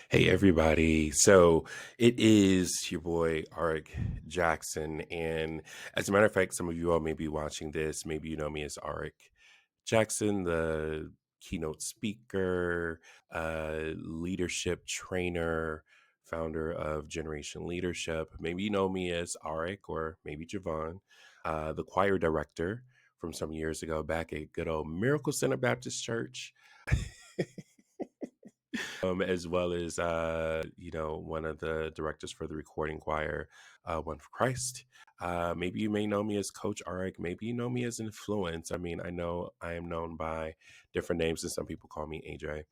Hey everybody. So it is your boy Arik Jackson. And as a matter of fact, some of you all may be watching this. Maybe you know me as Arik Jackson, the keynote speaker, leadership trainer, founder of Generation Leadership. Maybe you know me as Arik or maybe Javon, the choir director from some years ago back at good old Miracle Center Baptist Church. As well as one of the directors for the recording choir, One for Christ. Maybe you may know me as Coach Arik. Maybe you know me as Influence. I mean, I know I am known by different names, and some people call me AJ.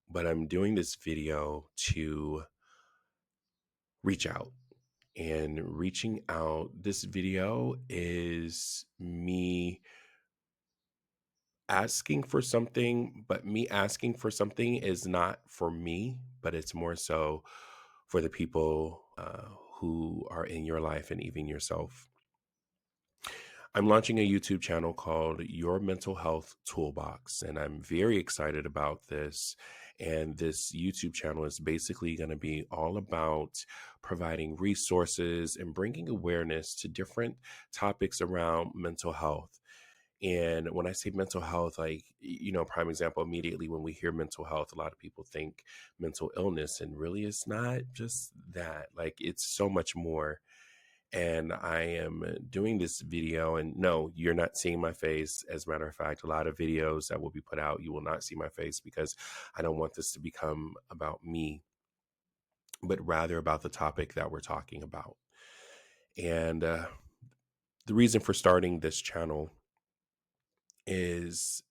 But I'm doing this video to reach out. And reaching out, this video is me asking for something, but me asking for something is not for me, but it's more so for the people who are in your life and even yourself. I'm launching a YouTube channel called Your Mental Health Toolbox, and I'm very excited about this. And this YouTube channel is basically going to be all about providing resources and bringing awareness to different topics around mental health. And when I say mental health, like, prime example, immediately when we hear mental health, a lot of people think mental illness, and really it's not just that. Like, it's so much more. And I am doing this video, and no, you're not seeing my face. As a matter of fact, a lot of videos that will be put out, you will not see my face because I don't want this to become about me, but rather about the topic that we're talking about. And the reason for starting this channel is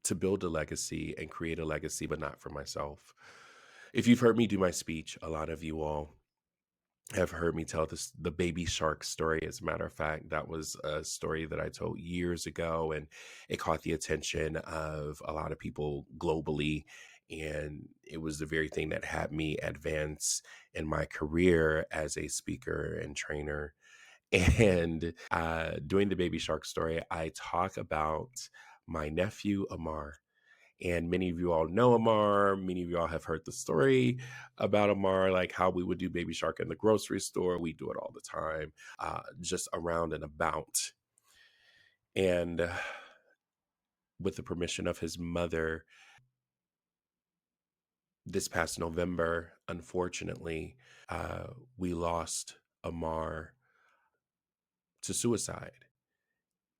to build a legacy and create a legacy, but not for myself. If you've heard me do my speech, a lot of you all have heard me tell the baby shark story. As a matter of fact, that was a story that I told years ago, and it caught the attention of a lot of people globally. And it was the very thing that had me advance in my career as a speaker and trainer. And doing the baby shark story, I talk about my nephew, Amar. And many of you all know Amar. Many of you all have heard the story about Amar, like how we would do Baby Shark in the grocery store. We do it all the time, just around and about. And with the permission of his mother, this past November, unfortunately, we lost Amar to suicide.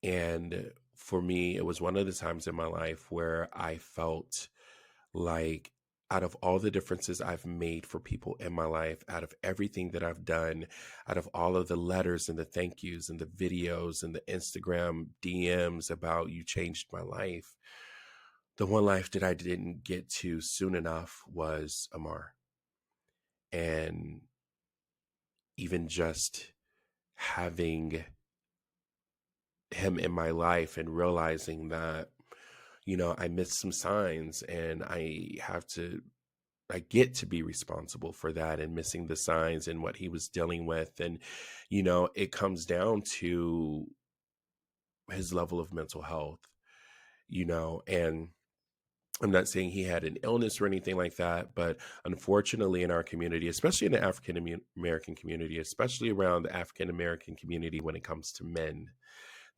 And for me, it was one of the times in my life where I felt like, out of all the differences I've made for people in my life, out of everything that I've done, out of all of the letters and the thank yous and the videos and the Instagram DMs about you changed my life, the one life that I didn't get to soon enough was Amar. And even just having him in my life and realizing that, I missed some signs, and I get to be responsible for that and missing the signs and what he was dealing with. And, it comes down to his level of mental health, and I'm not saying he had an illness or anything like that, but unfortunately in our community, especially in the African American community, especially around the African American community, when it comes to men,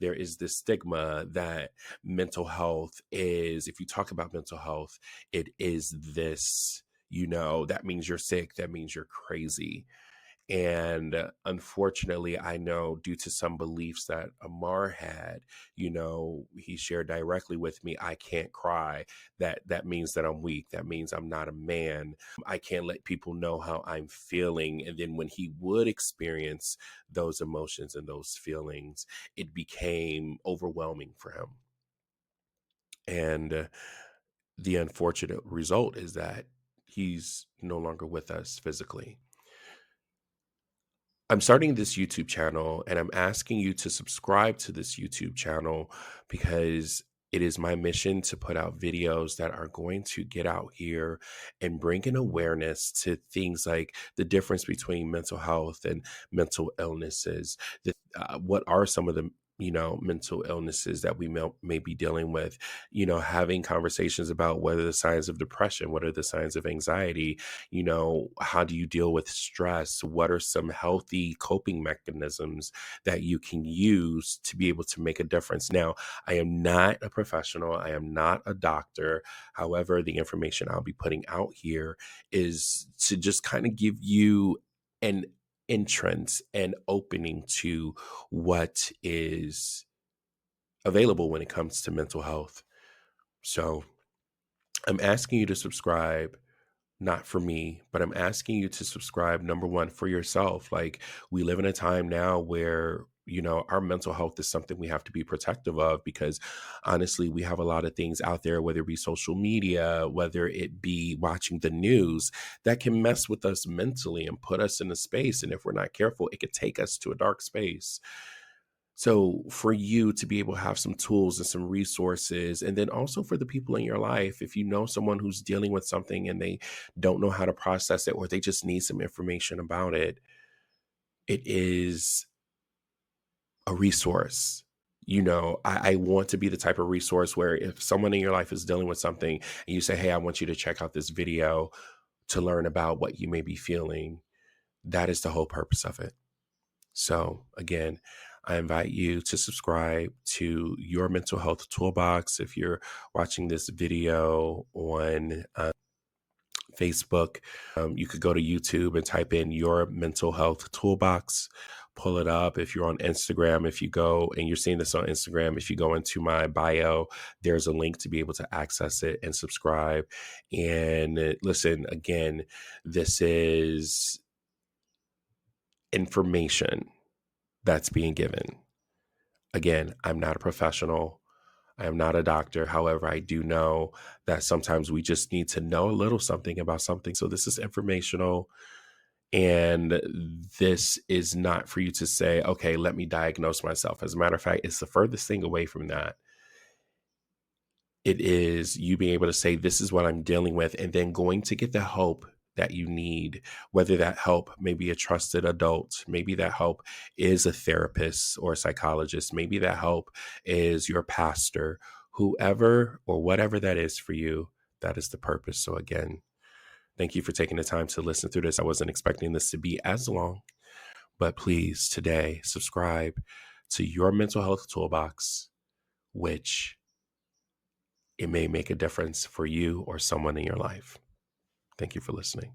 there is this stigma that mental health is, if you talk about mental health, it is this, that means you're sick, that means you're crazy. And unfortunately, I know, due to some beliefs that Amar had, he shared directly with me, I can't cry. That means that I'm weak. That means I'm not a man. I can't let people know how I'm feeling. And then when he would experience those emotions and those feelings, it became overwhelming for him. And the unfortunate result is that he's no longer with us physically. I'm starting this YouTube channel, and I'm asking you to subscribe to this YouTube channel because it is my mission to put out videos that are going to get out here and bring an awareness to things like the difference between mental health and mental illnesses. What are some of the mental illnesses that we may be dealing with, having conversations about what are the signs of depression, what are the signs of anxiety, how do you deal with stress, what are some healthy coping mechanisms that you can use to be able to make a difference. Now, I am not a professional, I am not a doctor. However, the information I'll be putting out here is to just kind of give you an entrance and opening to what is available when it comes to mental health. So I'm asking you to subscribe, not for me, but I'm asking you to subscribe, number one, for yourself. Like, we live in a time now where, our mental health is something we have to be protective of, because honestly, we have a lot of things out there, whether it be social media, whether it be watching the news, that can mess with us mentally and put us in a space. And if we're not careful, it could take us to a dark space. So for you to be able to have some tools and some resources, and then also for the people in your life, if you know someone who's dealing with something and they don't know how to process it, or they just need some information about it, it is a resource. I want to be the type of resource where if someone in your life is dealing with something and you say, hey, I want you to check out this video to learn about what you may be feeling, that is the whole purpose of it. So again, I invite you to subscribe to Your Mental Health Toolbox. If you're watching this video on Facebook, you could go to YouTube and type in Your Mental Health Toolbox, pull it up. If you're on Instagram, if you go, and you're seeing this on Instagram, if you go into my bio, there's a link to be able to access it and subscribe. And listen, again, this is information that's being given. Again, I'm not a professional. I am not a doctor. However, I do know that sometimes we just need to know a little something about something. So this is informational. And this is not for you to say, okay, let me diagnose myself. As a matter of fact, it's the furthest thing away from that. It is you being able to say, this is what I'm dealing with, and then going to get the help that you need, whether that help may be a trusted adult, maybe that help is a therapist or a psychologist, maybe that help is your pastor, whoever or whatever that is for you, that is the purpose. So again, thank you for taking the time to listen through this. I wasn't expecting this to be as long, but please today subscribe to Your Mental Health Toolbox, which it may make a difference for you or someone in your life. Thank you for listening.